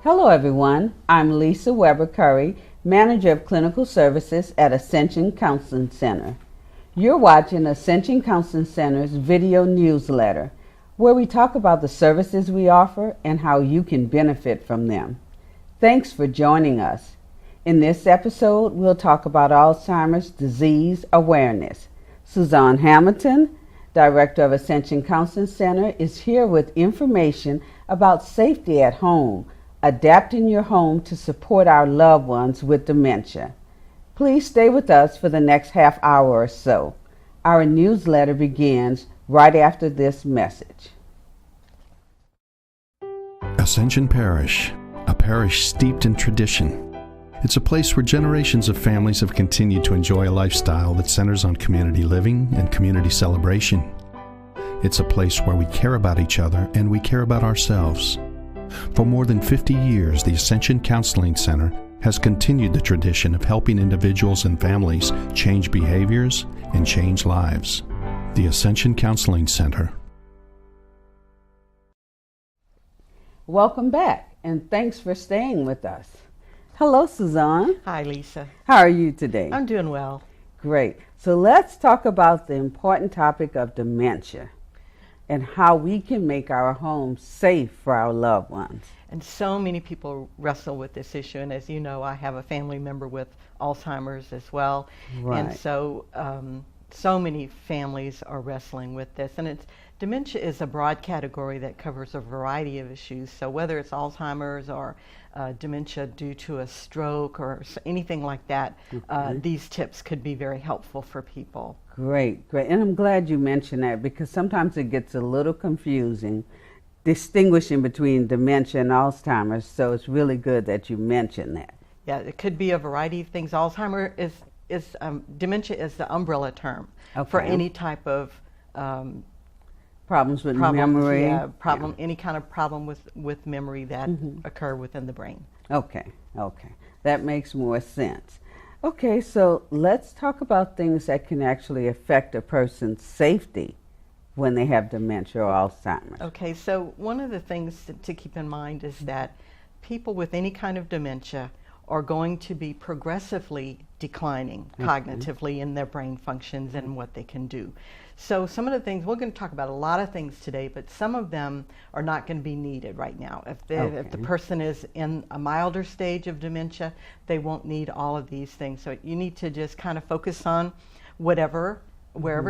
Hello everyone, I'm Lisa Weber Curry, Manager of Clinical Services at Ascension Counseling Center. You're watching Ascension Counseling Center's video newsletter, where we talk about the services we offer and how you can benefit from them. Thanks for joining us. In this episode, we'll talk about Alzheimer's disease awareness. Suzanne Hamilton, Director of Ascension Counseling Center, is here with information about safety at home, adapting your home to support our loved ones with dementia. Please stay with us for the next half hour or so. Our newsletter begins right after this message. Ascension Parish, a parish steeped in tradition. It's a place where generations of families have continued to enjoy a lifestyle that centers on community living and community celebration. It's a place where we care about each other and we care about ourselves. For more than 50 years, the Ascension Counseling Center has continued the tradition of helping individuals and families change behaviors and change lives. The Ascension Counseling Center. Welcome back, and thanks for staying with us. Hello, Suzanne. Hi, Lisa. How are you today? I'm doing well. Great. So let's talk about the important topic of dementia and how we can make our homes safe for our loved ones. And so many people wrestle with this issue, and as you know, I have a family member with Alzheimer's as well. Right. And so so many families are wrestling with this, and dementia is a broad category that covers a variety of issues. So whether it's Alzheimer's or dementia due to a stroke or anything like that, these tips could be very helpful for people. Great. And I'm glad you mentioned that, because sometimes it gets a little confusing distinguishing between dementia and Alzheimer's, so it's really good that you mentioned that. Yeah, it could be a variety of things. Alzheimer's is dementia is the umbrella term for any type of problems with memory. Any kind of problem with memory that occur within the brain. Okay, that makes more sense. Okay, so let's talk about things that can actually affect a person's safety when they have dementia or Alzheimer's. Okay, so one of the things to keep in mind is that people with any kind of dementia are going to be progressively declining cognitively in their brain functions and what they can do. So some of the things, we're going to talk about a lot of things today, but some of them are not going to be needed right now. If the person is in a milder stage of dementia, they won't need all of these things. So you need to just kind of focus on wherever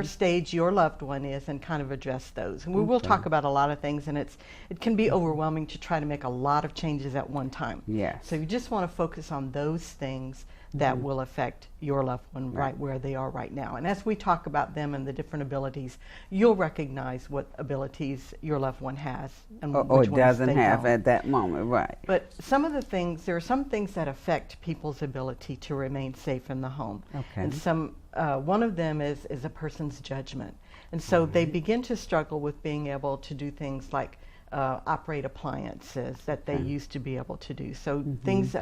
stage your loved one is and kind of address those. And we will talk about a lot of things, and it can be overwhelming to try to make a lot of changes at one time. Yes. So you just want to focus on those things that will affect your loved one right where they are right now. And as we talk about them and the different abilities, you'll recognize what abilities your loved one has and or doesn't have at that moment, right. But there are some things that affect people's ability to remain safe in the home. Okay. And one of them is a person's judgment. And so they begin to struggle with being able to do things like operate appliances that they used to be able to do. So things,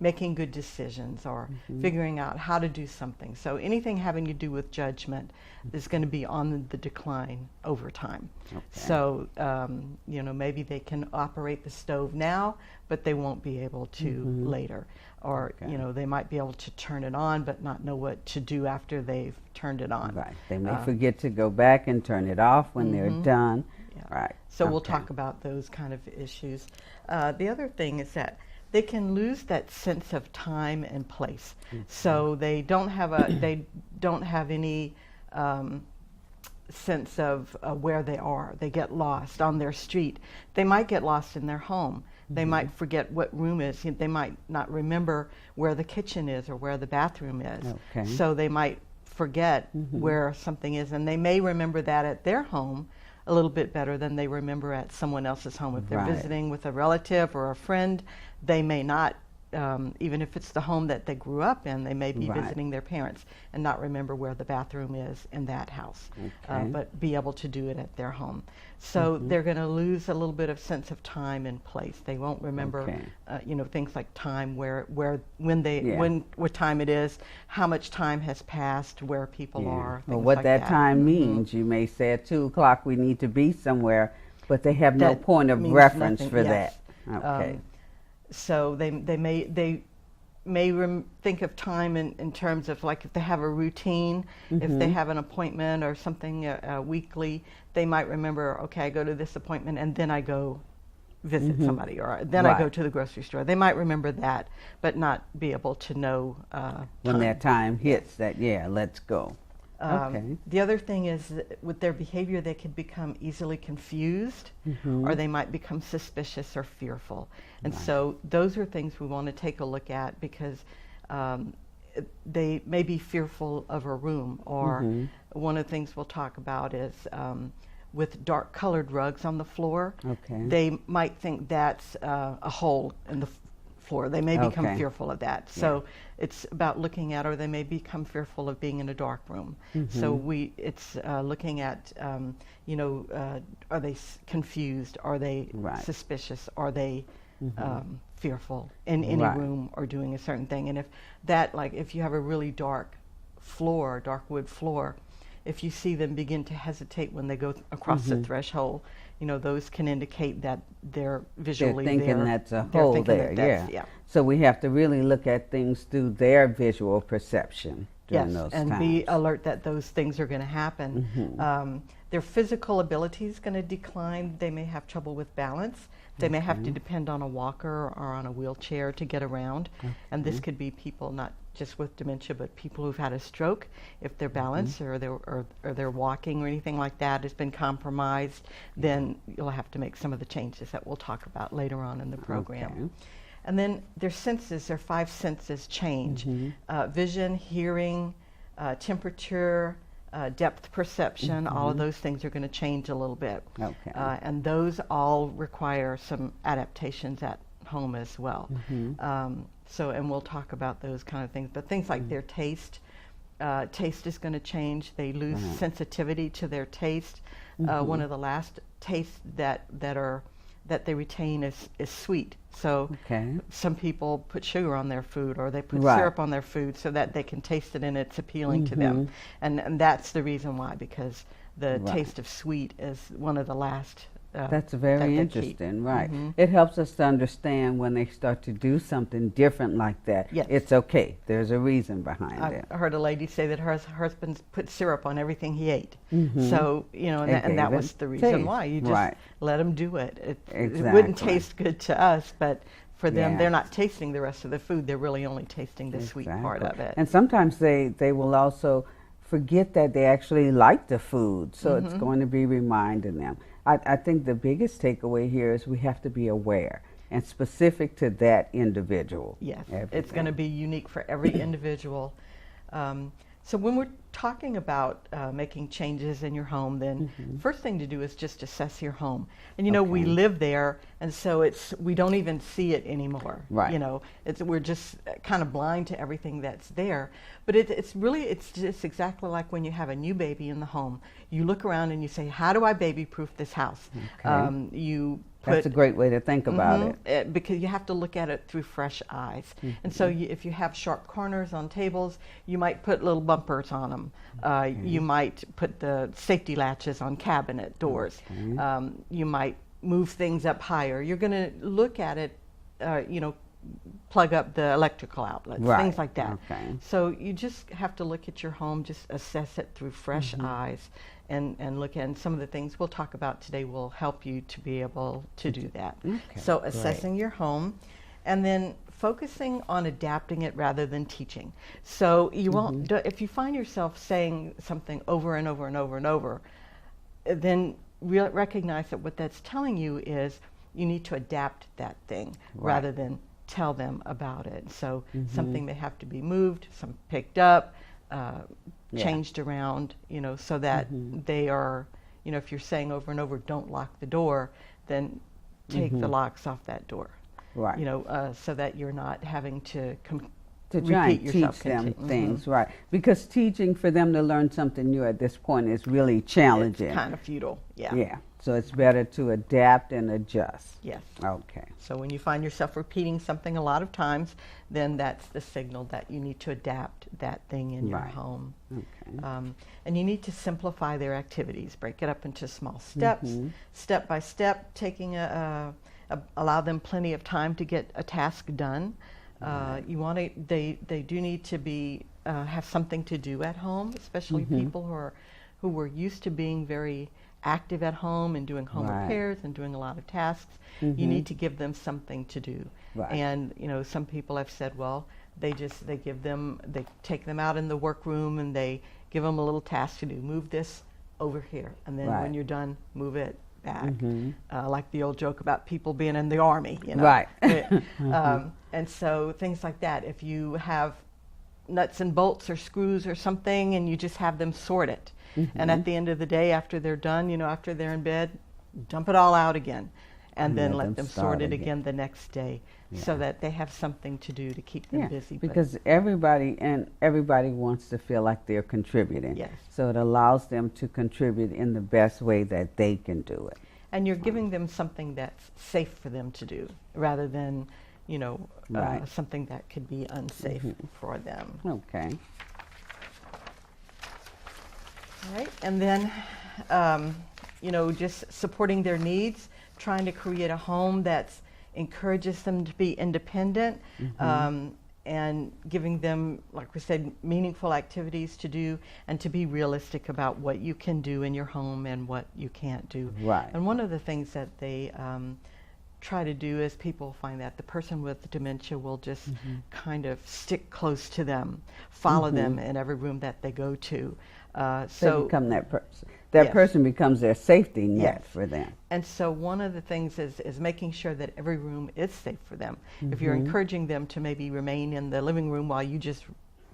making good decisions or figuring out how to do something. So anything having to do with judgment is going to be on the decline over time. Okay. So, maybe they can operate the stove now, but they won't be able to later. Or, they might be able to turn it on, but not know what to do after they've turned it on. Right. They may forget to go back and turn it off when they're done. Yeah. Right. So we'll talk about those kind of issues. The other thing is that they can lose that sense of time and place. So they don't have any sense of where they are. They get lost on their street. They might get lost in their home. They might forget what room is. They might not remember where the kitchen is or where the bathroom is. Okay. So they might forget where something is, and they may remember that at their home a little bit better than they remember at someone else's home. If they're visiting with a relative or a friend, they may not, even if it's the home that they grew up in, they may be visiting their parents and not remember where the bathroom is in that house, but be able to do it at their home. So they're going to lose a little bit of sense of time and place. They won't remember, things like time, what time it is, how much time has passed, where people are. Or what that time means. You may say at 2 o'clock we need to be somewhere, but they have no point of reference for that. Okay. So they may think of time in terms of, like, if they have a routine, if they have an appointment or something weekly, they might remember, okay, I go to this appointment and then I go visit somebody, or then I go to the grocery store. They might remember that, but not be able to know when that time hits that, let's go. The other thing is that with their behavior, they can become easily confused, or they might become suspicious or fearful. And so those are things we want to take a look at, because they may be fearful of a room, or one of the things we'll talk about is with dark colored rugs on the floor, they might think that's a hole in the floor. They may become fearful of that. So it's about looking at, or they may become fearful of being in a dark room. So it's looking at, are they confused? Are they suspicious? Are they fearful in any room or doing a certain thing? And if that, like, if you have a really dark floor, dark wood floor, if you see them begin to hesitate when they go across the threshold, those can indicate that they're visually thinking that's a hole there. So we have to really look at things through their visual perception during those times. Be alert that those things are going to happen. Their physical ability is going to decline. They may have trouble with balance. They may have to depend on a walker or on a wheelchair to get around. And this could be people not just with dementia, but people who've had a stroke. If their balance or their walking or anything like that has been compromised, then you'll have to make some of the changes that we'll talk about later on in the program. And then their senses, their 5 senses change. Vision, hearing, temperature, depth perception, all of those things are going to change a little bit. And those all require some adaptations at home as well. And we'll talk about those kind of things. But things like their taste, taste is going to change. They lose sensitivity to their taste. One of the last tastes that they retain is sweet. So some people put sugar on their food, or they put syrup on their food so that they can taste it and it's appealing to them. And that's the reason why, because the taste of sweet is one of the last. That's very interesting, It helps us to understand when they start to do something different like that. It's okay. There's a reason behind it. I heard a lady say that her husband put syrup on everything he ate. So, and that was the reason why. You just let him do it. It wouldn't taste good to us, but for them, they're not tasting the rest of the food. They're really only tasting the sweet part of it. And sometimes they will also forget that they actually like the food, so it's going to be reminding them. I think the biggest takeaway here is we have to be aware and specific to that individual. Yes, it's going to be unique for every individual. So when we're talking about making changes in your home, then first thing to do is just assess your home. And we live there, and so we don't even see it anymore. We're just kind of blind to everything that's there. But it's just exactly like when you have a new baby in the home. You look around and you say, how do I baby-proof this house? That's a great way to think about it. Because you have to look at it through fresh eyes. And so if you have sharp corners on tables, you might put little bumpers on them. You might put the safety latches on cabinet doors. You might move things up higher. You're going to look at it, plug up the electrical outlets, things like that. So you just have to look at your home, just assess it through fresh eyes, and look at, and some of the things we'll talk about today will help you to be able to do that. So assessing your home, and then focusing on adapting it rather than teaching. So you won't, if you find yourself saying something over and over and over and over, then recognize that what that's telling you is you need to adapt that thing rather than tell them about it. So something may have to be moved, some picked up, changed around, so that they are, if you're saying over and over, don't lock the door, then take the locks off that door. So that you're not having to try and teach them things, because teaching for them to learn something new at this point is really challenging. It's kind of futile, So it's better to adapt and adjust. So when you find yourself repeating something a lot of times, then that's the signal that you need to adapt that thing in your home. And you need to simplify their activities, break it up into small steps, step by step, taking a allow them plenty of time to get a task done. You want to, they do need to be, have something to do at home, especially people who were used to being very active at home and doing home repairs and doing a lot of tasks. You need to give them something to do. And you know, some people have said, well, they take them out in the workroom and they give them a little task to do. Move this over here, and then when you're done, move it back. Like the old joke about people being in the army, you know. And so things like that. If you have nuts and bolts or screws or something, and you just have them sort it, and at the end of the day, after they're done, you know, after they're in bed, dump it all out again, and then let them sort it again the next day, so that they have something to do to keep them busy. Because everybody wants to feel like they're contributing. So it allows them to contribute in the best way that they can do it. And you're giving them something that's safe for them to do, rather than, you know, something that could be unsafe for them. Okay. All right, and then, you know, just supporting their needs, trying to create a home that encourages them to be independent, and giving them, like we said, meaningful activities to do, and to be realistic about what you can do in your home and what you can't do. And one of the things that they try to do is, people find that the person with dementia will just kind of stick close to them, follow them in every room that they go to. So they become that person. That person becomes their safety net for them. And so one of the things is making sure that every room is safe for them. If you're encouraging them to maybe remain in the living room while you just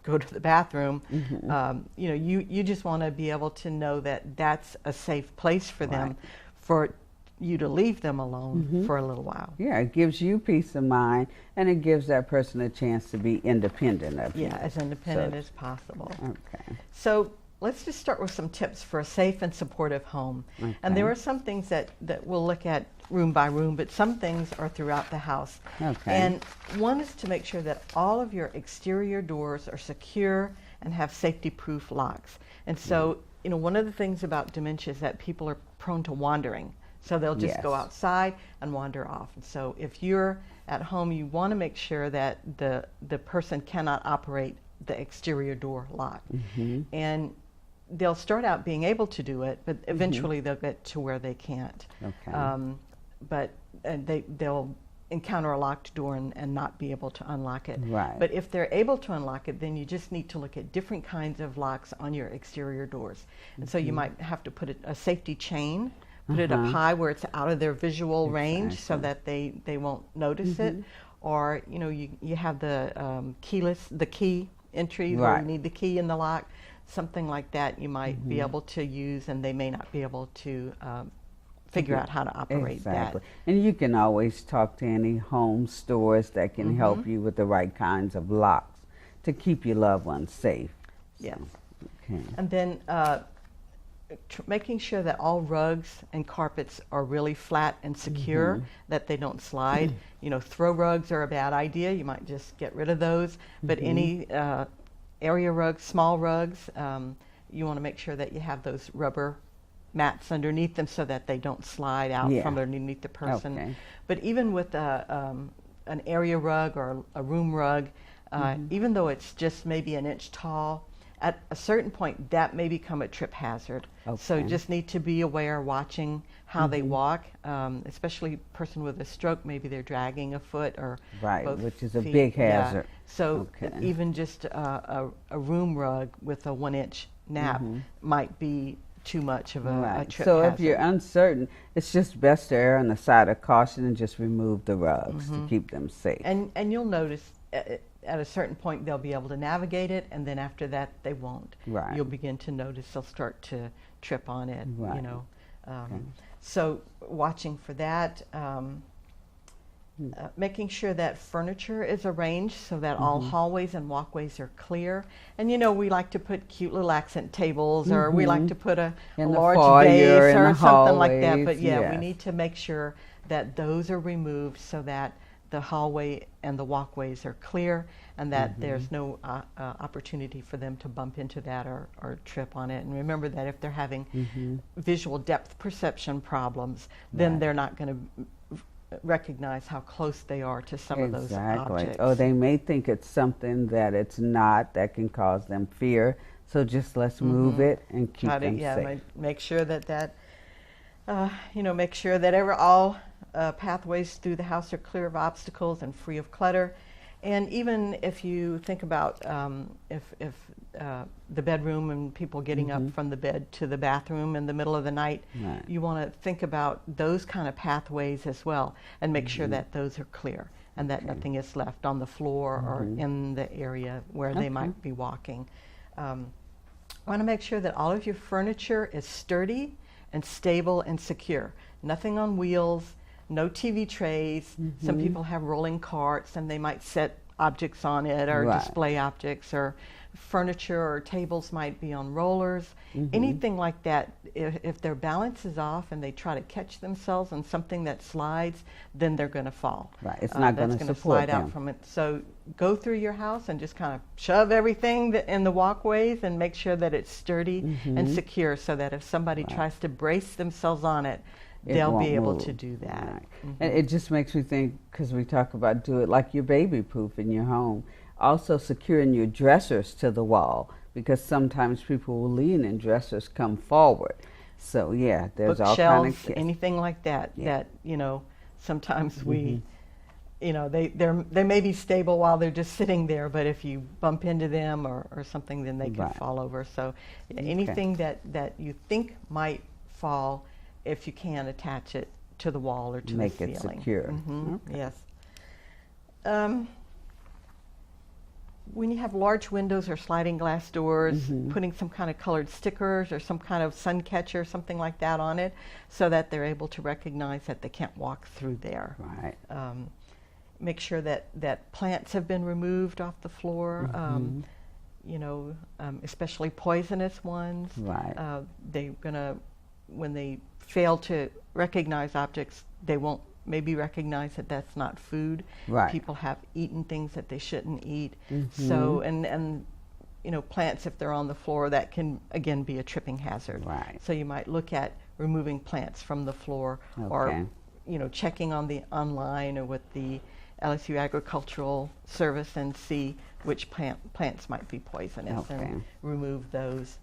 go to the bathroom, you know, you just want to be able to know that that's a safe place for them, for you to leave them alone for a little while. Yeah, it gives you peace of mind, and it gives that person a chance to be independent of you. As independent as possible. Okay. So let's just start with some tips for a safe and supportive home. And there are some things that we'll look at room by room, but some things are throughout the house. And one is to make sure that all of your exterior doors are secure and have safety-proof locks. And so, you know, one of the things about dementia is that people are prone to wandering. So they'll just go outside and wander off. And so if you're at home, you want to make sure that the person cannot operate the exterior door lock. And they'll start out being able to do it, but eventually they'll get to where they can't. But they'll encounter a locked door and not be able to unlock it. But if they're able to unlock it, then you just need to look at different kinds of locks on your exterior doors. And so you might have to put a safety chain, put it up high where it's out of their visual range, so that they won't notice it. Or, you know, you have the key entry where you need the key in the lock. Something like that you might be able to use, and they may not be able to figure out how to operate that. And you can always talk to any home stores that can help you with the right kinds of locks to keep your loved ones safe. And then making sure that all rugs and carpets are really flat and secure, that they don't slide. You know, throw rugs are a bad idea. You might just get rid of those. But any area rugs, small rugs, you want to make sure that you have those rubber mats underneath them so that they don't slide out from underneath the person. But even with an area rug or a room rug, even though it's just maybe an inch tall, at a certain point that may become a trip hazard. So you just need to be aware, watching how they walk, especially a person with a stroke, maybe they're dragging a foot or both which is a feet. big hazard. So even just a room rug with a 1-inch nap might be too much of a trip So hazard. if you're uncertain, it's just best to err on the side of caution and just remove the rugs to keep them safe. And you'll notice at a certain point they'll be able to navigate it, and then after that they won't. You'll begin to notice they'll start to trip on it. You know, so watching for that. Making sure that furniture is arranged so that all hallways and walkways are clear. And you know, we like to put cute little accent tables, or we like to put a large vase or something like that. But we need to make sure that those are removed so that the hallway and the walkways are clear, and that there's no opportunity for them to bump into that or trip on it. And remember that if they're having visual depth perception problems, then they're not going to recognize how close they are to some of those objects. Oh, they may think it's something that it's not, that can cause them fear. So just let's move it and keep them safe. Make sure that make sure that all pathways through the house are clear of obstacles and free of clutter. And even if you think about if the bedroom and people getting up from the bed to the bathroom in the middle of the night, you want to think about those kind of pathways as well, and make sure that those are clear and that nothing is left on the floor or in the area where they might be walking. Want to make sure that all of your furniture is sturdy and stable and secure. Nothing on wheels, no TV trays. Some people have rolling carts and they might set objects on it or display objects, or furniture or tables might be on rollers. Anything like that, if their balance is off and they try to catch themselves on something that slides, then they're going to fall. Right, it's not going to support slide them. out from it. So go through your house and just kind of shove everything in the walkways and make sure that it's sturdy and secure, so that if somebody tries to brace themselves on it, they'll be able to do that. Right. And it just makes me think, because we talk about do it like you're baby proof in your home. Also securing your dressers to the wall, because sometimes people will lean and dressers come forward. So yeah, there's all kind of anything like that. That sometimes we, they may be stable while they're just sitting there, but if you bump into them or something, then they can fall over. So anything that you think might fall, if you can, attach it to the wall or to the ceiling. Make it secure. Yes. When you have large windows or sliding glass doors, putting some kind of colored stickers or some kind of sun catcher, something like that on it, so that they're able to recognize that they can't walk through there. Right. Make sure that plants have been removed off the floor, especially poisonous ones. Right. They're gonna, when they fail to recognize objects, they won't maybe recognize that that's not food. Right. People have eaten things that they shouldn't eat. So, and plants, if they're on the floor, that can again be a tripping hazard. Right. So you might look at removing plants from the floor, or checking on the online or with the LSU Agricultural Service and see which plants might be poisonous and remove those.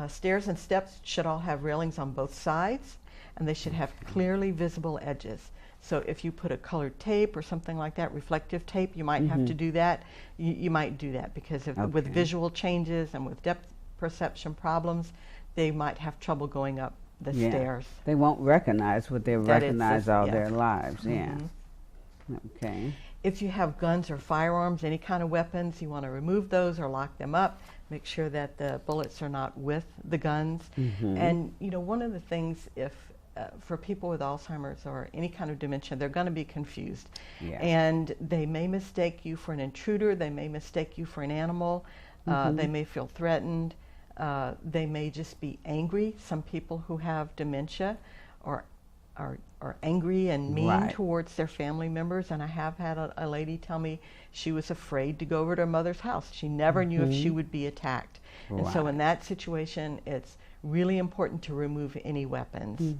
Stairs and steps should all have railings on both sides, and they should have clearly visible edges. So if you put a colored tape or something like that, reflective tape, you might have to do that. You might do that because with visual changes and with depth perception problems, they might have trouble going up the stairs. They won't recognize what they recognize all their lives. Okay. If you have guns or firearms, any kind of weapons, you want to remove those or lock them up. Make sure that the bullets are not with the guns. And one of the things, for people with Alzheimer's or any kind of dementia, they're going to be confused. And they may mistake you for an intruder. They may mistake you for an animal. They may feel threatened. They may just be angry. Some people who have dementia are angry and mean towards their family members. And I have had a lady tell me she was afraid to go over to her mother's house. She never knew if she would be attacked. And so in that situation, it's really important to remove any weapons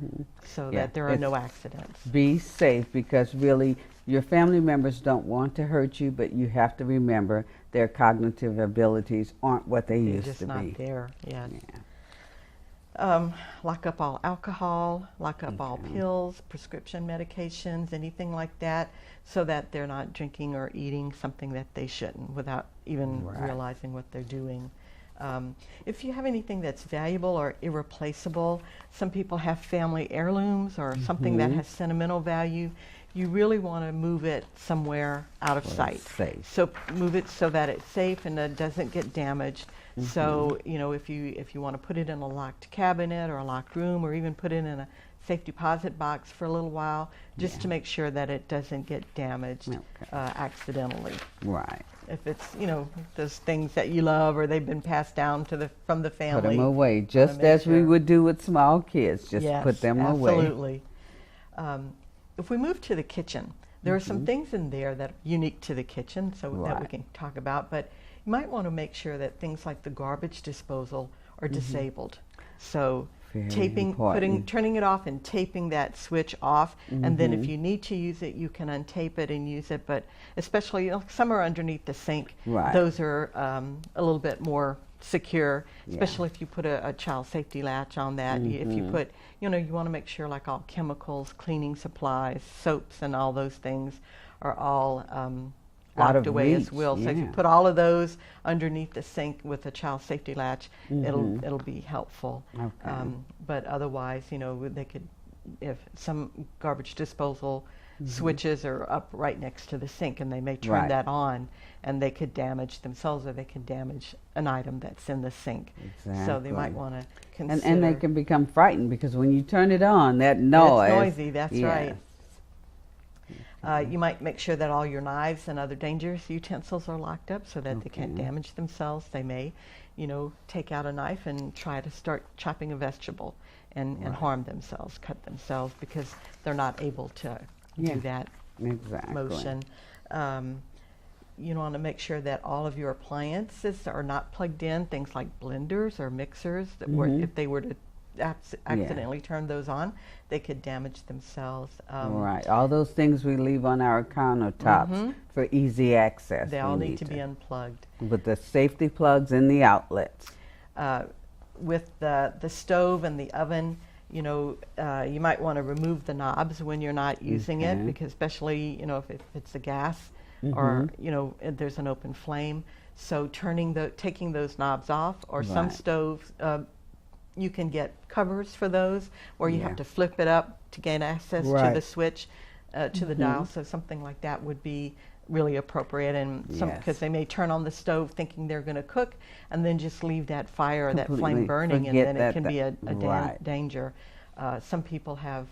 so that there are no accidents. Be safe, because really your family members don't want to hurt you, but you have to remember their cognitive abilities aren't what they used to be. They're just not there yet. Lock up all alcohol, lock up all pills, prescription medications, anything like that, so that they're not drinking or eating something that they shouldn't without even realizing what they're doing. If you have anything that's valuable or irreplaceable, some people have family heirlooms or something that has sentimental value, you really want to move it somewhere out of sight. So move it so that it's safe and it doesn't get damaged. So, if you want to put it in a locked cabinet or a locked room, or even put it in a safe deposit box for a little while, just to make sure that it doesn't get damaged accidentally. Right. If it's, those things that you love or they've been passed down from the family. Put them away, just as we would do with small kids. Just put them away. Absolutely. If we move to the kitchen, there are some things in there that are unique to the kitchen, so that we can talk about, but you might want to make sure that things like the garbage disposal are disabled. So turning it off and taping that switch off, and then if you need to use it, you can untape it and use it. But especially, some are underneath the sink. Right. Those are a little bit more secure, especially if you put a child safety latch on that. If you put, you want to make sure like all chemicals, cleaning supplies, soaps, and all those things are all locked away as well. So if you put all of those underneath the sink with a child safety latch, it'll be helpful. Okay. But otherwise, they could, if some garbage disposal switches are up right next to the sink, and they may turn that on, and they could damage themselves, or they can damage an item that's in the sink. Exactly. So they might want to consider. And they can become frightened, because when you turn it on, that noise. It's noisy, that's right. You might make sure that all your knives and other dangerous utensils are locked up so that they can't damage themselves. They may, take out a knife and try to start chopping a vegetable and harm themselves, cut themselves, because they're not able to do that motion. You want to make sure that all of your appliances are not plugged in, things like blenders or mixers, that if they were to accidentally turn those on, they could damage themselves. Right. All those things we leave on our countertops for easy access. They all need to be unplugged. With the safety plugs in the outlets. With the stove and the oven, you might want to remove the knobs when you're not using it, because especially, if it's a gas or, there's an open flame. So taking those knobs off, or some stoves, you can get covers for those, or you have to flip it up to gain access to the switch, to the dial. So something like that would be really appropriate, and because they may turn on the stove thinking they're going to cook, and then just leave that fire or that flame burning, and then it can be a danger. Some people have,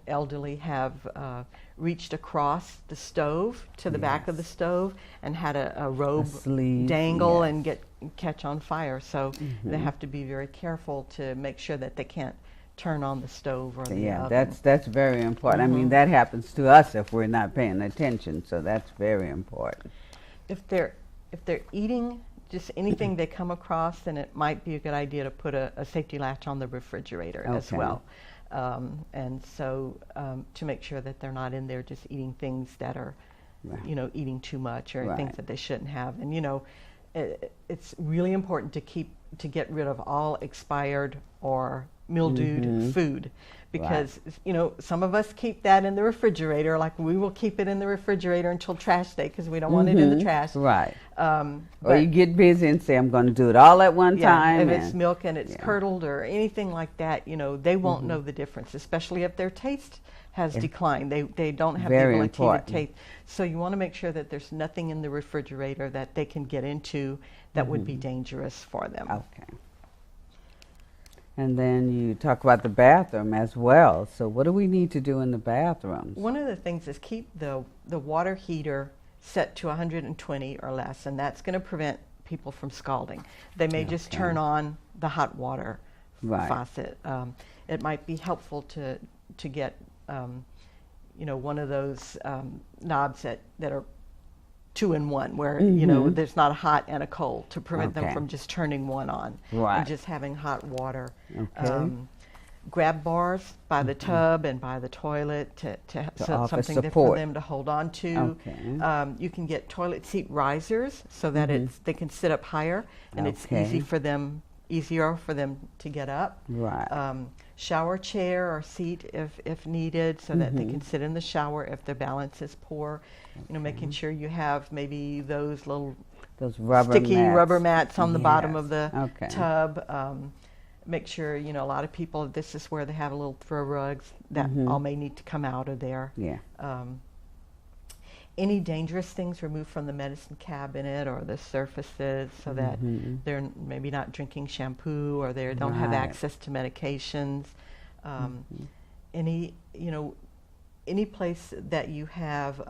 elderly have reached across the stove to the back of the stove and had a robe dangle and catch on fire. So they have to be very careful to make sure that they can't turn on the stove or the oven. That's very important. I mean, that happens to us if we're not paying attention, so that's very important. If they're eating just anything they come across, then it might be a good idea to put a safety latch on the refrigerator as well. And so to make sure that they're not in there just eating things that are, eating too much, or things that they shouldn't have. And it's really important to get rid of all expired or mildewed food, because some of us keep that in the refrigerator. Like, we will keep it in the refrigerator until trash day, because we don't want it in the trash. Or you get busy and say, I'm going to do it all at one time. If it's milk and it's curdled or anything like that, they won't know the difference, especially if their taste has declined. They don't have the ability to taste. So you want to make sure that there's nothing in the refrigerator that they can get into that would be dangerous for them. Okay. And then you talk about the bathroom as well. So what do we need to do in the bathrooms? One of the things is keep the water heater set to 120 or less, and that's going to prevent people from scalding. They may just turn on the hot water faucet. It might be helpful to get one of those knobs that are 2-in-1, where there's not a hot and a cold, to prevent them from just turning one on and just having hot water. Grab bars by the tub and by the toilet to something there for them to hold on to. You can get toilet seat risers so that they can sit up higher, and it's easier for them to get up. Shower chair or seat if needed, so that they can sit in the shower if their balance is poor. Making sure you have maybe those sticky rubber mats on the bottom of the tub. Make sure, a lot of people, this is where they have a little throw rugs that all may need to come out of there. Any dangerous things removed from the medicine cabinet or the surfaces, so that they're maybe not drinking shampoo, or they don't have access to medications. Any place that you have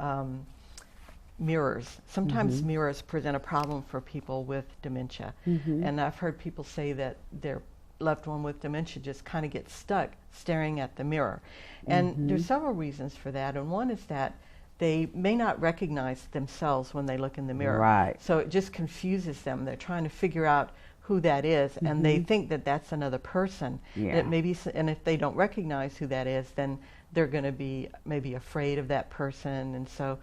mirrors. Sometimes mirrors present a problem for people with dementia. And I've heard people say that their loved one with dementia just kind of gets stuck staring at the mirror. And there's several reasons for that. And one is that they may not recognize themselves when they look in the mirror. So it just confuses them. They're trying to figure out who that is, and they think that that's another person. Yeah. That maybe, and if they don't recognize who that is, then they're going to be maybe afraid of that person, and so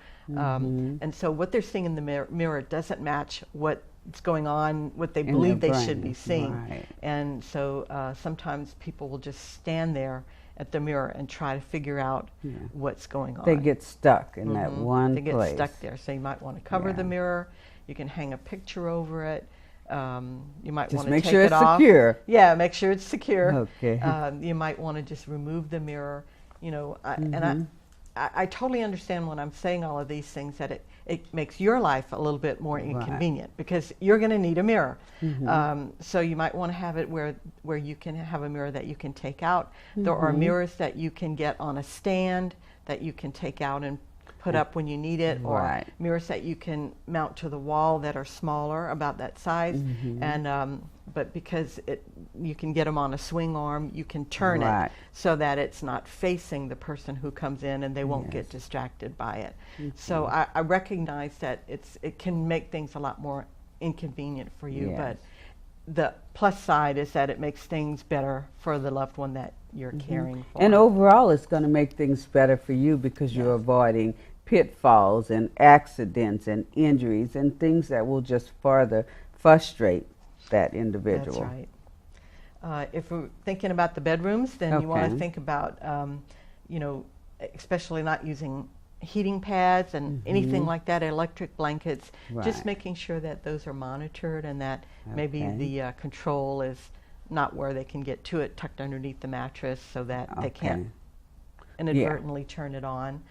what they're seeing in the mirror doesn't match what's going on, what they In believe their they should brain. be seeing. Right. And so sometimes people will just stand there at the mirror and try to figure out what's going on. They get stuck in that one They get place. stuck there. So you might want to cover the mirror. You can hang a picture over it. You might Just want to make take sure it it's off. secure. Yeah, make sure it's secure. Okay. You might want to just remove the mirror. You know, and I totally understand when I'm saying all of these things that it makes your life a little bit more inconvenient because you're going to need a mirror. So you might want to have it where you can have a mirror that you can take out. There are mirrors that you can get on a stand that you can take out and put up when you need it, or mirrors that you can mount to the wall that are smaller, about that size. And but because you can get them on a swing arm, you can turn it so that it's not facing the person who comes in, and they won't get distracted by it. So I recognize that it can make things a lot more inconvenient for you, but the plus side is that it makes things better for the loved one that you're caring for. And overall, it's going to make things better for you because you're avoiding pitfalls and accidents and injuries and things that will just further frustrate that individual. That's right. If we're thinking about the bedrooms, then you want to think about, you know, especially not using heating pads and anything like that, electric blankets, just making sure that those are monitored and that maybe the control is not where they can get to it, tucked underneath the mattress so that they can't inadvertently turn it on.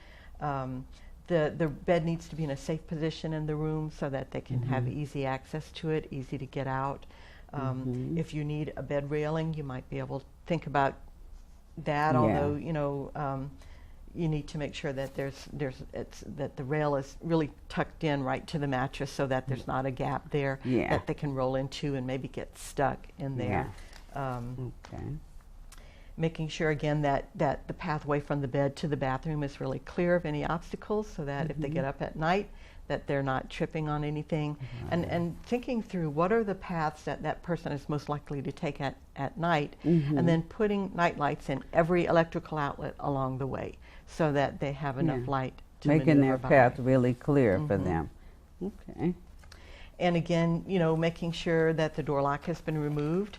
The bed needs to be in a safe position in the room so that they can have easy access to it, easy to get out. If you need a bed railing, you might be able to think about that, although, you know, you need to make sure that that the rail is really tucked in right to the mattress so that there's not a gap there that they can roll into and maybe get stuck in there. Making sure again that the pathway from the bed to the bathroom is really clear of any obstacles so that if they get up at night that they're not tripping on anything, and thinking through what are the paths that person is most likely to take at night, and then putting night lights in every electrical outlet along the way so that they have enough light to making their maneuver path by. really clear for them. Okay. And again, you know, making sure that the door lock has been removed,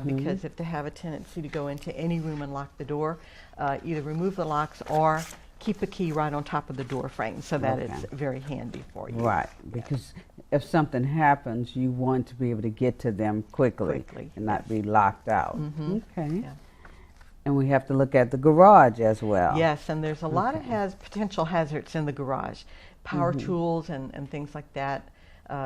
because if they have a tendency to go into any room and lock the door, either remove the locks or keep a key right on top of the door frame so that it's very handy for you. Right, because if something happens, you want to be able to get to them quickly and not be locked out. Okay. And we have to look at the garage as well. Yes, and there's a lot of potential hazards in the garage, power tools and things like that.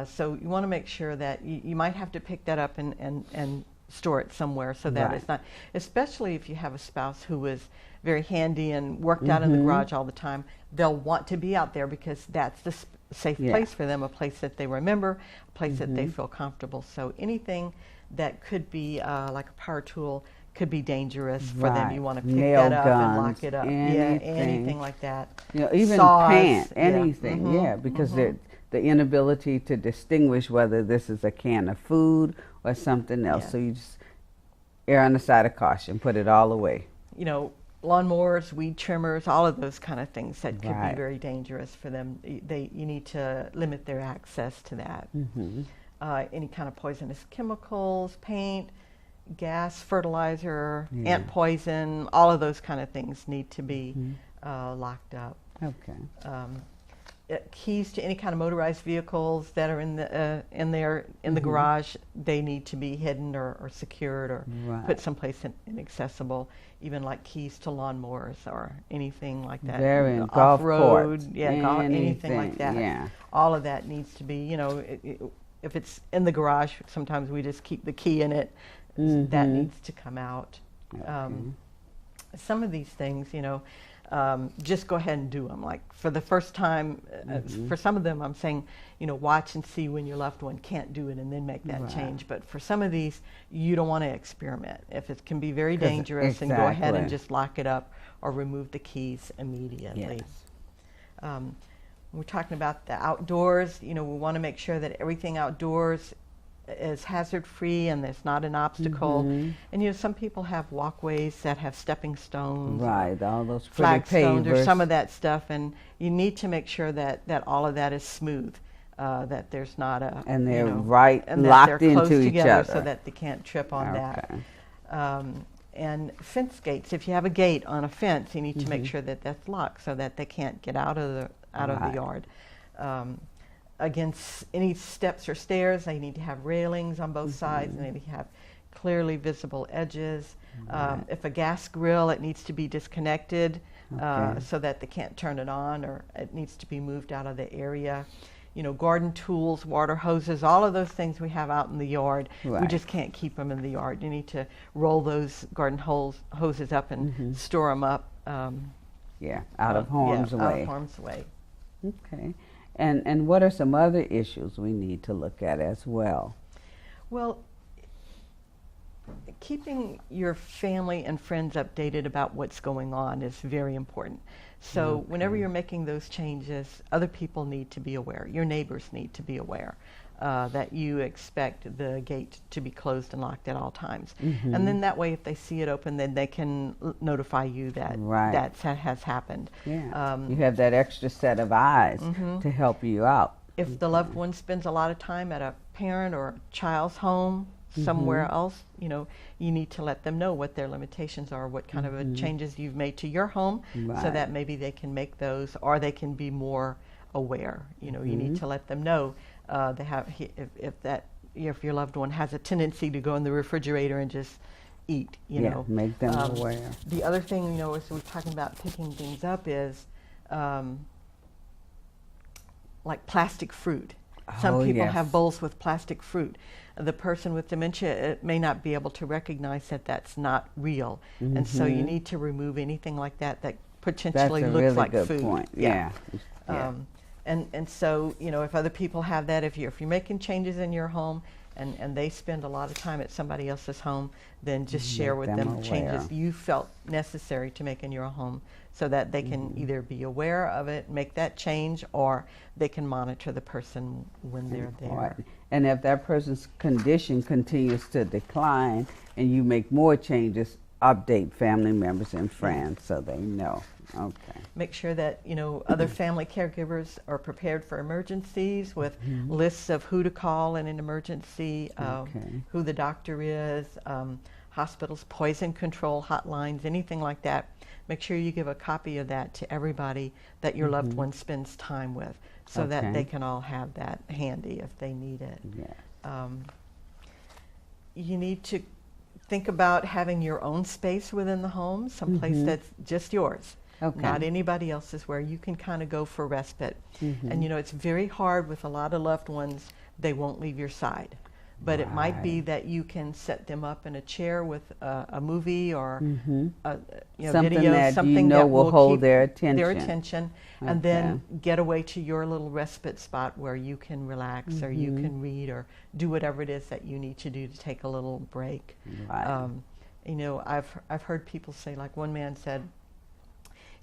So you want to make sure that you might have to pick that up and store it somewhere so that it's not, especially if you have a spouse who is very handy and worked out in the garage all the time, they'll want to be out there because that's the safe place for them, a place that they remember, a place that they feel comfortable. So anything that could be like a power tool could be dangerous for them. You want to pick Nail that up guns, and lock it up. Anything like that. You know, even Saws, pant, anything, because the inability to distinguish whether this is a can of food or something else. So you just err on the side of caution, put it all away. You know, lawnmowers, weed trimmers, all of those kind of things that could be very dangerous for them. You need to limit their access to that. Any kind of poisonous chemicals, paint, gas, fertilizer, ant poison, all of those kind of things need to be locked up. Keys to any kind of motorized vehicles that are in the garage, they need to be hidden or secured or put someplace inaccessible. Even like keys to lawnmowers or anything like that. Golf road, courts, anything like that. All of that needs to be, you know, if it's in the garage, sometimes we just keep the key in it. That needs to come out. Some of these things, you know, just go ahead and do them. Like for the first time, for some of them I'm saying, you know, watch and see when your loved one can't do it and then make that change. But for some of these, you don't want to experiment. If it can be very dangerous, and go ahead and just lock it up or remove the keys immediately. We're talking about the outdoors. You know, we want to make sure that everything outdoors is hazard free and there's not an obstacle. And you know, some people have walkways that have stepping stones, Right, all those pretty flagstones or pavers. some of that stuff, and you need to make sure that all of that is smooth, that there's not a And they're you know, right and that locked they're close into each together other. so that they can't trip on Okay. that. And fence gates, if you have a gate on a fence, you need to make sure that that's locked so that they can't get out of the Right. yard. Against any steps or stairs, they need to have railings on both sides, and they need to have clearly visible edges. If a gas grill, it needs to be disconnected Okay. so that they can't turn it on, or it needs to be moved out of the area. You know, garden tools, water hoses, all of those things we have out in the yard, we Right. just can't keep them in the yard. You need to roll those garden hoses up and store them up. Yeah, out of harm's Out way. of harm's way. Okay. And what are some other issues we need to look at as well? Well, keeping your family and friends updated about what's going on is very important. So whenever you're making those changes, other people need to be aware. Your neighbors need to be aware that you expect the gate to be closed and locked at all times. And then that way, if they see it open, then they can notify you that Right. that has happened. Yeah. You have that extra set of eyes to help you out. If the loved one spends a lot of time at a parent or child's home somewhere else, you know, you need to let them know what their limitations are, what kind of changes you've made to your home, so Right. that maybe they can make those, or they can be more aware. You know, you need to let them know they have if your loved one has a tendency to go in the refrigerator and just eat. You Yeah, know, make them aware. The other thing, you know, as we're talking about picking things up is like plastic fruit. Some Oh, people yes. have bowls with plastic fruit. The person with dementia may not be able to recognize that that's not real, and so you need to remove anything like that that That's potentially a looks really like good food. point. Yeah. Yeah. And so, you know, if other people have that, if you're making changes in your home and they spend a lot of time at somebody else's home, then just share with them them aware. changes you felt necessary to make in your home, so that they can either be aware of it, make that change, or they can monitor the person when they're there. Right. And if that person's condition continues to decline and you make more changes, update family members and friends so they know. Okay. Make sure that, you know, other family caregivers are prepared for emergencies with lists of who to call in an emergency, Okay. who the doctor is, hospitals, poison control hotlines, anything like that. Make sure you give a copy of that to everybody that your loved one spends time with, so that Okay. they can all have that handy if they need it. Yeah. You need to think about having your own space within the home, someplace that's just yours, Okay. not anybody else's, where you can kind of go for respite. And you know, it's very hard with a lot of loved ones, they won't leave your side. But it might be Right. that you can set them up in a chair with a movie or a, you know, Something video, that you something know that will hold keep their their attention. attention, and then get away to your little respite spot where you can relax, or you can read, or do whatever it is that you need to do to take a little break. Right. You know, I've heard people say, like one man said,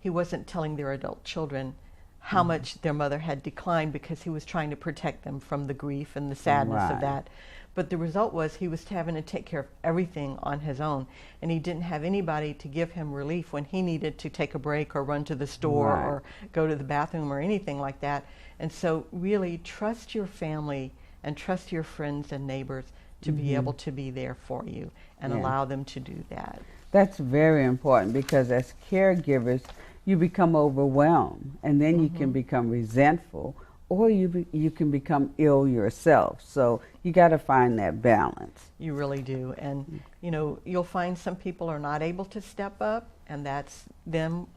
he wasn't telling their adult children how much their mother had declined because he was trying to protect them from the grief and the sadness Right. of that. But the result was he was having to take care of everything on his own, and he didn't have anybody to give him relief when he needed to take a break or run to the store Right. or go to the bathroom or anything like that. And so really trust your family and trust your friends and neighbors to be able to be there for you, and Yeah. allow them to do that. That's very important, because as caregivers, you become overwhelmed, and then you can become resentful, or you can become ill yourself. So you got to find that balance. You really do. And, you know, you'll find some people are not able to step up, and that's them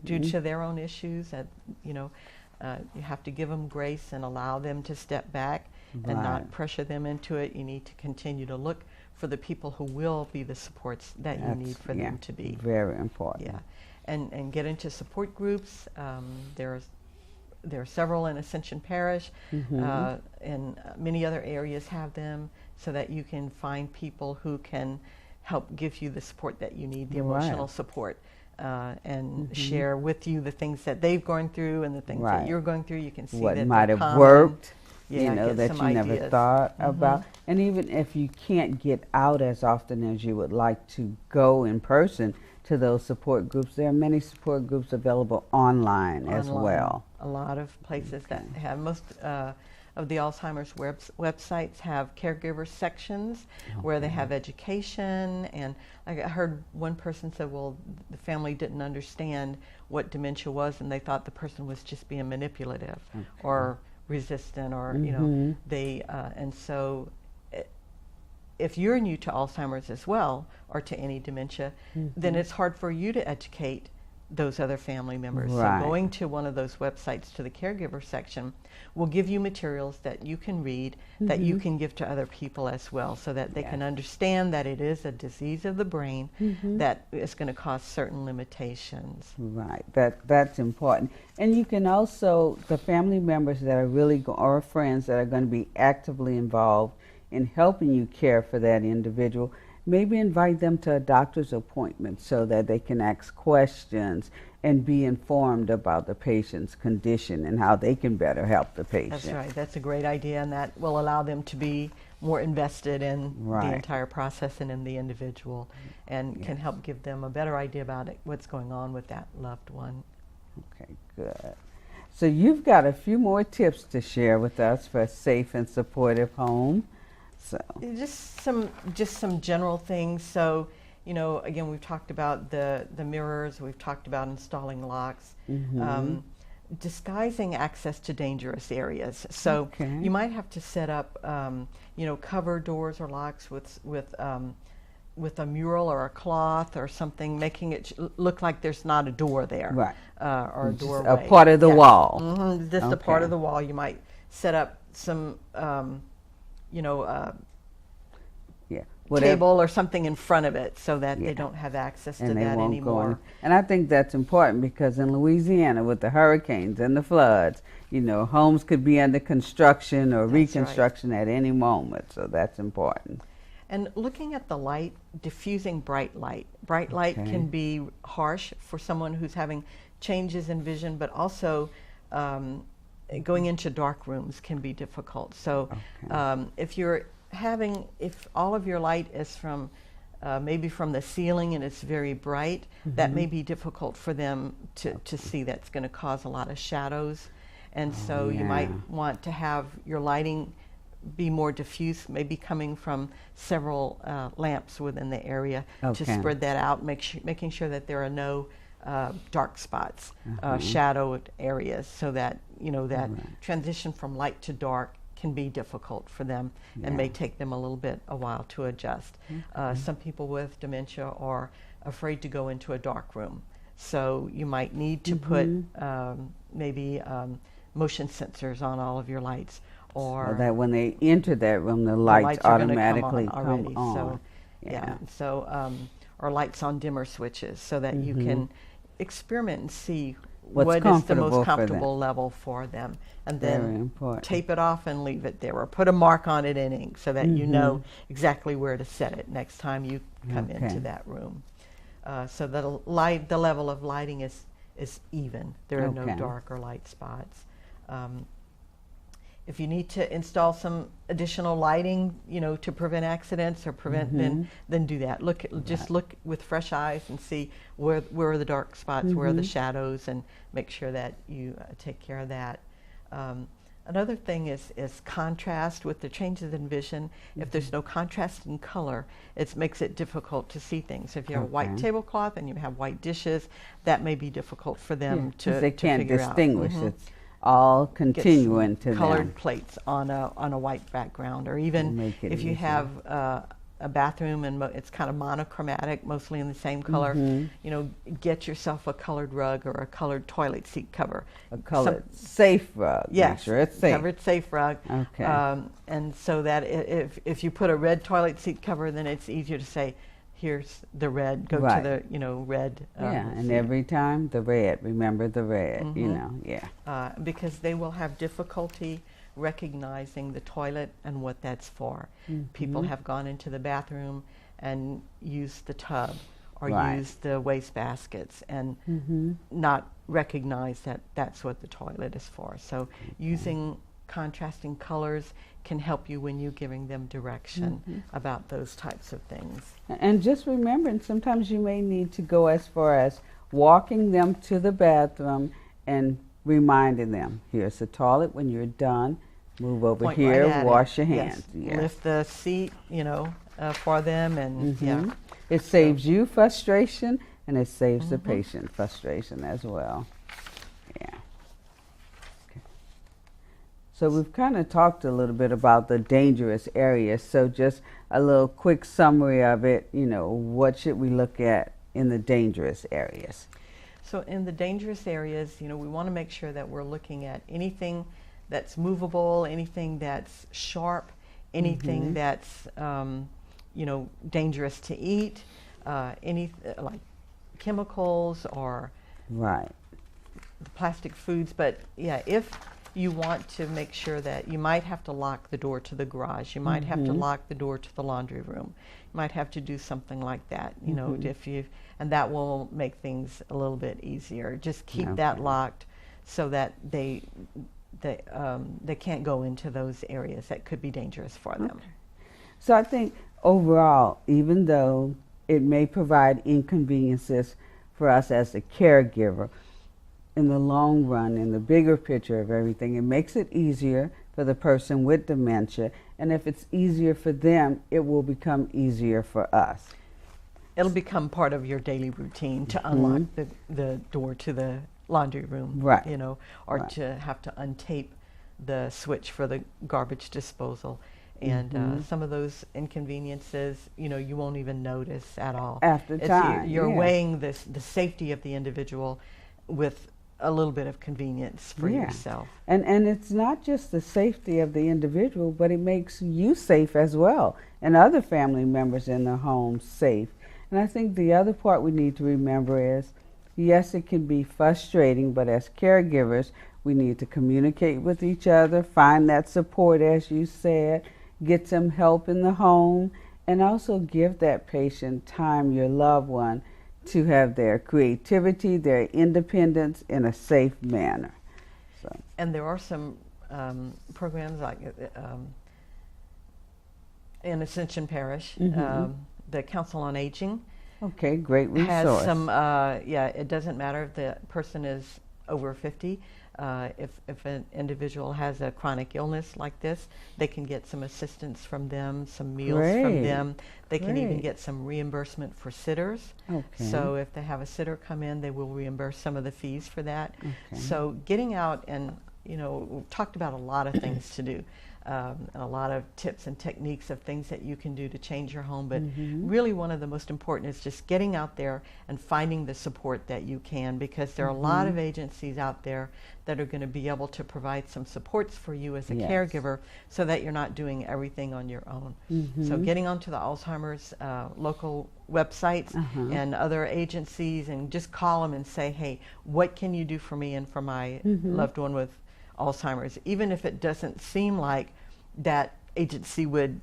due to their own issues. That, you know, you have to give them grace and allow them to step back and not Right. pressure them into it. You need to continue to look for the people who will be the supports that you need for them to be. Very important. Yeah. And get into support groups. There are several in Ascension Parish, and many other areas have them, so that you can find people who can help give you the support that you need, the emotional Right. support, and share with you the things that they've gone through and the things Right. that you're going through. You can see What that might they're have common. worked Yeah, get that some you never ideas. thought about. And even if you can't get out as often as you would like to go in person to those support groups, there are many support groups available online as well. A lot of places that have most of the Alzheimer's websites have caregiver sections where they have education. And I heard one person said, well, the family didn't understand what dementia was, and they thought the person was just being manipulative or resistant, or they and so if you're new to Alzheimer's as well, or to any dementia, then it's hard for you to educate those other family members. Right. So going to one of those websites, to the caregiver section, will give you materials that you can read, that you can give to other people as well, so that they can understand that it is a disease of the brain that is going to cause certain limitations. Right, that's important. And you can also, the family members that are really, or friends that are going to be actively involved in helping you care for that individual, maybe invite them to a doctor's appointment so that they can ask questions and be informed about the patient's condition and how they can better help the patient. That's right. That's a great idea, and that will allow them to be more invested in the entire process and in the individual, and can help give them a better idea about what's going on with that loved one. Okay, good. So you've got a few more tips to share with us for a safe and supportive home. So just some general things. So, again, we've talked about the mirrors, we've talked about installing locks, disguising access to dangerous areas. So you might have to set up, cover doors or locks with a mural or a cloth or something, making it look like there's not a door there, or a doorway. A part of the wall. Just a part of the wall. You might set up some table or something in front of it, so that they don't have access to that anymore. And I think that's important, because in Louisiana, with the hurricanes and the floods, homes could be under construction or reconstruction at any moment, so that's important. And looking at the light, diffusing bright light. Bright light can be harsh for someone who's having changes in vision, but also going into dark rooms can be difficult. So if all of your light is from maybe from the ceiling and it's very bright, that may be difficult for them to see. That's going to cause a lot of shadows. And so you might want to have your lighting be more diffuse, maybe coming from several lamps within the area to spread that out, making sure that there are no dark spots, shadowed areas, so that that transition from light to dark can be difficult for them and may take them a while to adjust. Some people with dementia are afraid to go into a dark room, so you might need to put maybe motion sensors on all of your lights, or so that when they enter that room, the lights automatically come on. So or lights on dimmer switches, so that you can experiment and see what is the most comfortable level for them, and then tape it off and leave it there, or put a mark on it in ink, so that you know exactly where to set it next time you come into that room. So the level of lighting is even. There are no dark or light spots. If you need to install some additional lighting, to prevent accidents or prevent, then do that. Just look with fresh eyes and see where are the dark spots, where are the shadows, and make sure that you take care of that. Another thing is contrast with the changes in vision. If there's no contrast in color, it makes it difficult to see things. If you have a white tablecloth and you have white dishes, that may be difficult for them to they can't figure distinguish. It's all continuing to colored them. plates on a white background, or even if you have a bathroom and it's kind of monochromatic, mostly in the same color, get yourself a colored rug or a colored toilet seat cover. A colored safe rug. Yes, make sure it's safe. Covered safe rug. And so that if you put a red toilet seat cover, then it's easier to say, here's the red, go to the, red. And every time the red, remember the red, because they will have difficulty recognizing the toilet and what that's for. People have gone into the bathroom and used the tub or used the waste baskets and not recognize that that's what the toilet is for. So using contrasting colors can help you when you're giving them direction about those types of things. And just remembering, sometimes you may need to go as far as walking them to the bathroom and reminding them, here's the toilet, when you're done, move over Point here, right at wash it. your hands. Yes. Yeah. Lift the seat, for them, and yeah. It saves you frustration, and it saves the patient frustration as well. Yeah. Okay. So we've kind of talked a little bit about the dangerous areas. So just a little quick summary of it, what should we look at in the dangerous areas? So in the dangerous areas, we want to make sure that we're looking at anything that's movable, anything that's sharp, anything that's, dangerous to eat, any like chemicals or Right. the plastic foods. But yeah, if you want to make sure that you might have to lock the door to the garage, you might have to lock the door to the laundry room, you might have to do something like that, and that will make things a little bit easier. Just keep that locked so that they can't go into those areas that could be dangerous for them. So I think overall, even though it may provide inconveniences for us as a caregiver, in the long run, in the bigger picture of everything, it makes it easier for the person with dementia. And if it's easier for them, it will become easier for us. It'll become part of your daily routine to unlock the door to the laundry room, Right. Or to have to untape the switch for the garbage disposal. And some of those inconveniences, you won't even notice at all. After time, you're weighing the safety of the individual with a little bit of convenience for yourself. And it's not just the safety of the individual, but it makes you safe as well, and other family members in the home safe. And I think the other part we need to remember is, yes, it can be frustrating, but as caregivers, we need to communicate with each other, find that support, as you said, get some help in the home, and also give that patient time, your loved one, to have their creativity, their independence in a safe manner. So. And there are some programs like in Ascension Parish, the Council on Aging. Okay, great resource. Has some, it doesn't matter if the person is over 50. If an individual has a chronic illness like this, they can get some assistance from them, some meals from them. They can even get some reimbursement for sitters. Okay. So if they have a sitter come in, they will reimburse some of the fees for that. Okay. So getting out and, we've talked about a lot of things to do. And a lot of tips and techniques of things that you can do to change your home. But really one of the most important is just getting out there and finding the support that you can, because there are a lot of agencies out there that are going to be able to provide some supports for you as a caregiver, so that you're not doing everything on your own. So getting onto the Alzheimer's local websites and other agencies, and just call them and say, hey, what can you do for me and for my loved one with Alzheimer's? Even if it doesn't seem like that agency would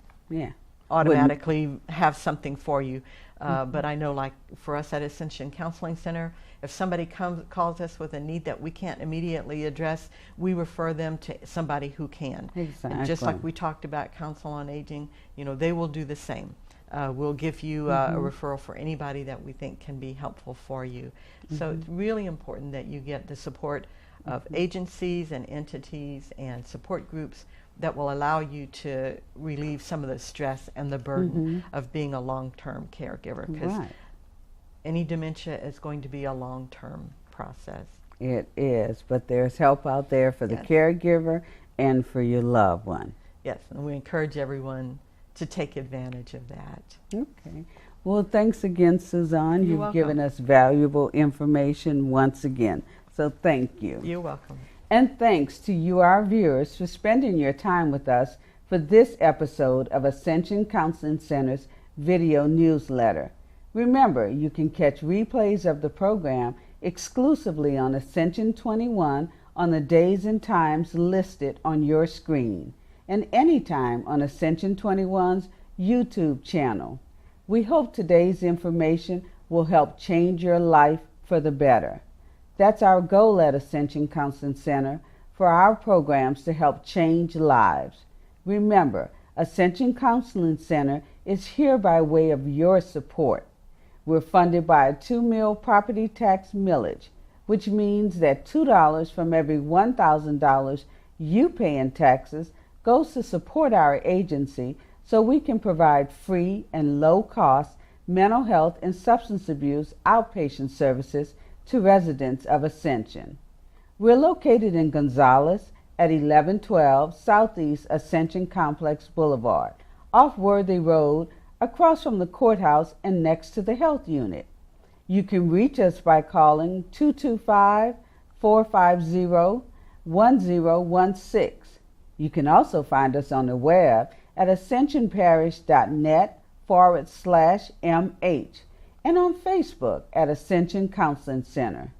automatically have something for you. But I know, like for us at Ascension Counseling Center, if somebody calls us with a need that we can't immediately address, we refer them to somebody who can. Exactly. And just like we talked about Council on Aging, they will do the same. We'll give you a referral for anybody that we think can be helpful for you. So it's really important that you get the support of agencies and entities and support groups that will allow you to relieve some of the stress and the burden of being a long-term caregiver, because any dementia is going to be a long-term process. It is, but there's help out there for the caregiver and for your loved one. Yes, and we encourage everyone to take advantage of that. Okay. Well, thanks again, Suzanne. You're You've given us valuable information once again. So thank you. You're welcome. And thanks to you, our viewers, for spending your time with us for this episode of Ascension Counseling Center's video newsletter. Remember, you can catch replays of the program exclusively on Ascension 21 on the days and times listed on your screen, and anytime on Ascension 21's YouTube channel. We hope today's information will help change your life for the better. That's our goal at Ascension Counseling Center, for our programs to help change lives. Remember, Ascension Counseling Center is here by way of your support. We're funded by a 2-mil property tax millage, which means that $2 from every $1,000 you pay in taxes goes to support our agency so we can provide free and low-cost mental health and substance abuse outpatient services to residents of Ascension. We're located in Gonzales at 1112 Southeast Ascension Complex Boulevard, off Worthy Road, across from the courthouse and next to the health unit. You can reach us by calling 225-450-1016. You can also find us on the web at ascensionparish.net/MH and on Facebook at Ascension Counseling Center.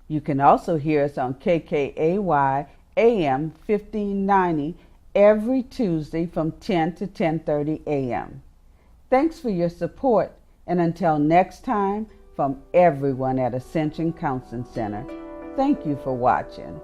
You can also hear us on KKAY AM 1590 every Tuesday from 10 to 10:30 a.m. Thanks for your support, and until next time, from everyone at Ascension Counseling Center, thank you for watching.